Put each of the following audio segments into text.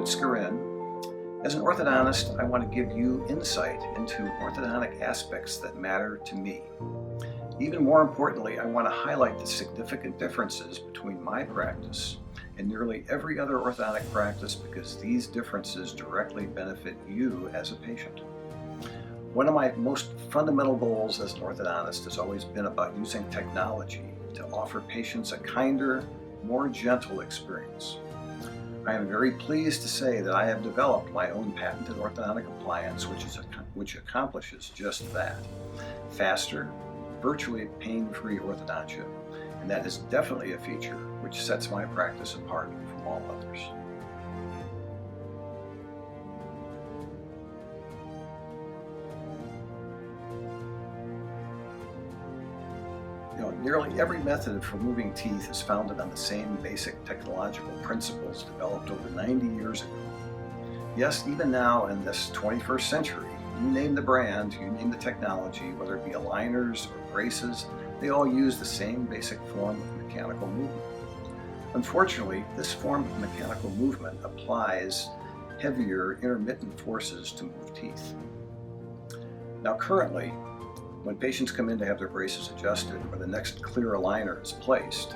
it's Skarin. As an orthodontist, I want to give you insight into orthodontic aspects that matter to me. Even more importantly, I want to highlight the significant differences between my practice and nearly every other orthodontic practice because these differences directly benefit you as a patient. One of my most fundamental goals as an orthodontist has always been about using technology to offer patients a kinder, more gentle experience. I am very pleased to say that I have developed my own patented orthodontic appliance which accomplishes just that. Faster, virtually pain-free orthodontia, and that is definitely a feature which sets my practice apart from all others. Nearly every method for removing teeth is founded on the same basic technological principles developed over 90 years ago. Yes, even now in this 21st century, you name the brand, you name the technology, whether it be aligners or braces, they all use the same basic form of mechanical movement. Unfortunately, this form of mechanical movement applies heavier intermittent forces to move teeth. Now currently, when patients come in to have their braces adjusted or the next clear aligner is placed,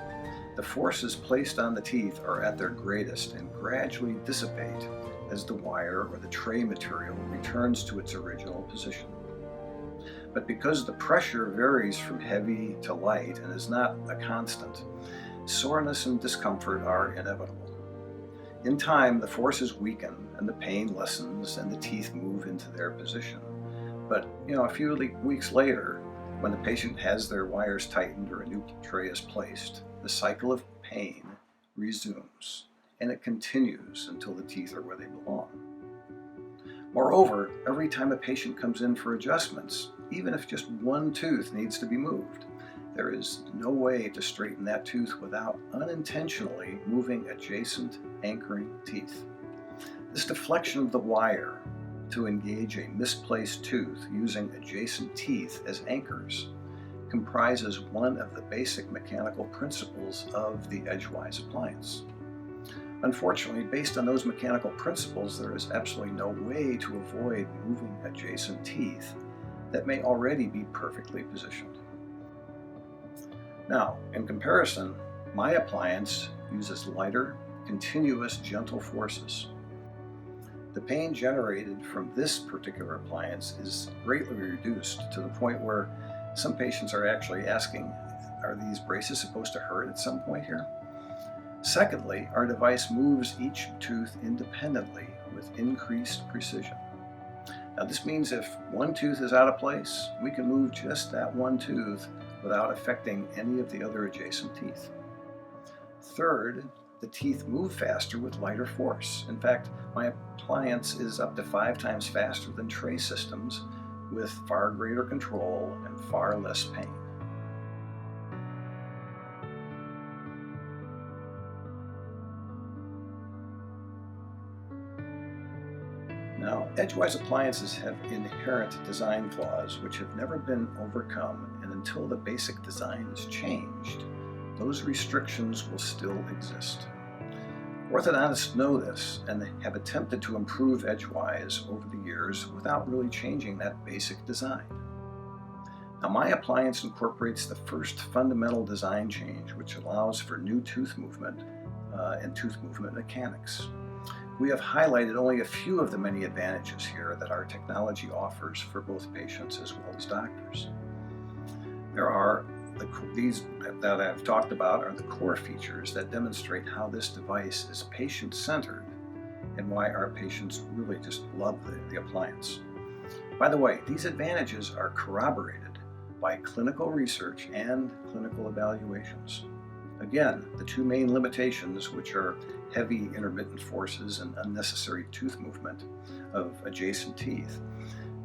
the forces placed on the teeth are at their greatest and gradually dissipate as the wire or the tray material returns to its original position. But because the pressure varies from heavy to light and is not a constant, soreness and discomfort are inevitable. In time, the forces weaken and the pain lessens and the teeth move into their position. But a few weeks later, when the patient has their wires tightened or a new tray is placed, the cycle of pain resumes, and it continues until the teeth are where they belong. Moreover, every time a patient comes in for adjustments, even if just one tooth needs to be moved, there is no way to straighten that tooth without unintentionally moving adjacent anchoring teeth. This deflection of the wire to engage a misplaced tooth using adjacent teeth as anchors comprises one of the basic mechanical principles of the edgewise appliance. Unfortunately, based on those mechanical principles, there is absolutely no way to avoid moving adjacent teeth that may already be perfectly positioned. Now, in comparison, my appliance uses lighter, continuous, gentle forces. The pain generated from this particular appliance is greatly reduced to the point where some patients are actually asking, are these braces supposed to hurt at some point here? Secondly, our device moves each tooth independently with increased precision. Now this means if one tooth is out of place, we can move just that one tooth without affecting any of the other adjacent teeth. Third, the teeth move faster with lighter force. In fact, my appliance is up to 5 times faster than tray systems with far greater control and far less pain. Now, edgewise appliances have inherent design flaws which have never been overcome, and until the basic design is changed, those restrictions will still exist. Orthodontists know this and have attempted to improve edgewise over the years without really changing that basic design. Now, my appliance incorporates the first fundamental design change, which allows for new tooth movement and tooth movement mechanics. We have highlighted only a few of the many advantages here that our technology offers for both patients as well as doctors. These that I've talked about are the core features that demonstrate how this device is patient-centered and why our patients really just love the appliance. By the way, these advantages are corroborated by clinical research and clinical evaluations. Again, the two main limitations, which are heavy intermittent forces and unnecessary tooth movement of adjacent teeth,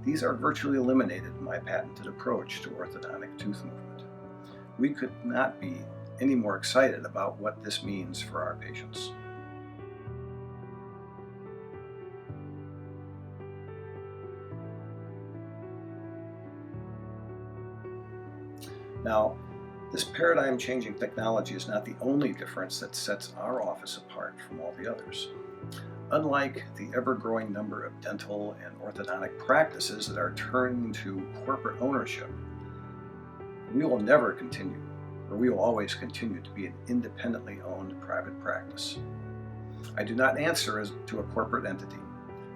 these are virtually eliminated in my patented approach to orthodontic tooth movement. We could not be any more excited about what this means for our patients. Now, this paradigm-changing technology is not the only difference that sets our office apart from all the others. Unlike the ever-growing number of dental and orthodontic practices that are turning to corporate ownership, we will never continue, or we will always continue to be an independently owned private practice. I do not answer to a corporate entity.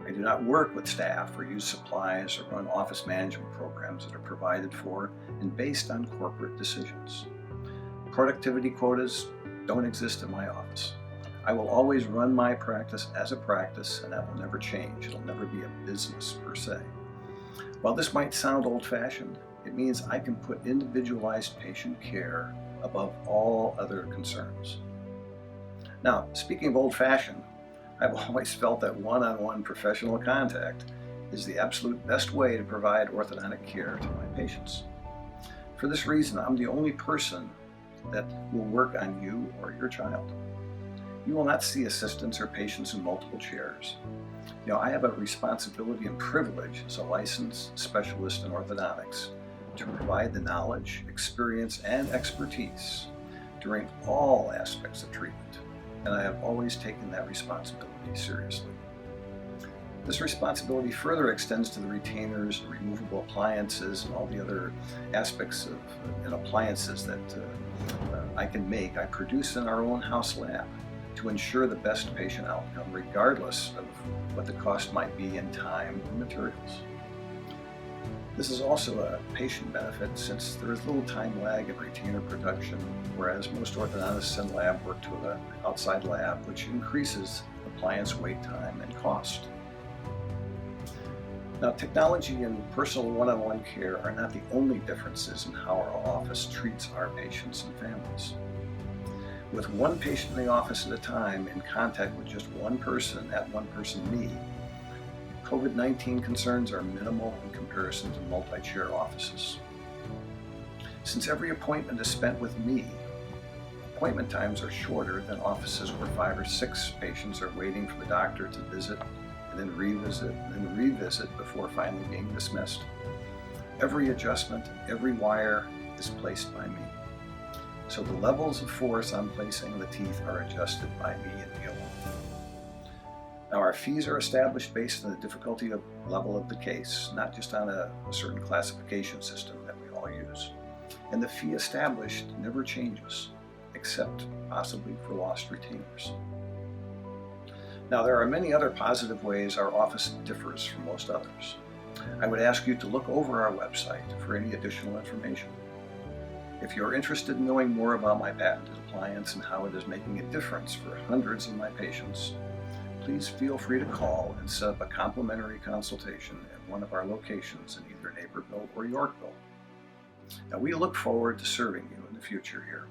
I do not work with staff or use supplies or run office management programs that are provided for and based on corporate decisions. Productivity quotas don't exist in my office. I will always run my practice as a practice, and that will never change. It'll never be a business per se. While this might sound old-fashioned, it means I can put individualized patient care above all other concerns. Now, speaking of old-fashioned, I've always felt that one-on-one professional contact is the absolute best way to provide orthodontic care to my patients. For this reason, I'm the only person that will work on you or your child. You will not see assistants or patients in multiple chairs. I have a responsibility and privilege as a licensed specialist in orthodontics to provide the knowledge, experience, and expertise during all aspects of treatment, and I have always taken that responsibility seriously. This responsibility further extends to the retainers, removable appliances, and all the other aspects of and appliances that I can make. I produce in our own house lab to ensure the best patient outcome, regardless of what the cost might be in time and materials. This is also a patient benefit since there is little time lag in retainer production, whereas most orthodontists send lab work to an outside lab, which increases appliance wait time and cost. Now, technology and personal one-on-one care are not the only differences in how our office treats our patients and families. With one patient in the office at a time, in contact with just one person, that one person me, COVID-19 concerns are minimal in comparison to multi-chair offices. Since every appointment is spent with me, appointment times are shorter than offices where 5 or 6 patients are waiting for the doctor to visit and then revisit before finally being dismissed. Every adjustment, every wire is placed by me. So the levels of force I'm placing on the teeth are adjusted by me and me alone. Now, our fees are established based on the difficulty level of the case, not just on a certain classification system that we all use. And the fee established never changes, except possibly for lost retainers. Now, there are many other positive ways our office differs from most others. I would ask you to look over our website for any additional information. If you're interested in knowing more about my patented appliance and how it is making a difference for hundreds of my patients, please feel free to call and set up a complimentary consultation at one of our locations in either Naperville or Yorkville. Now, we look forward to serving you in the future here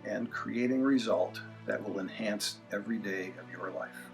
and creating a result that will enhance every day of your life.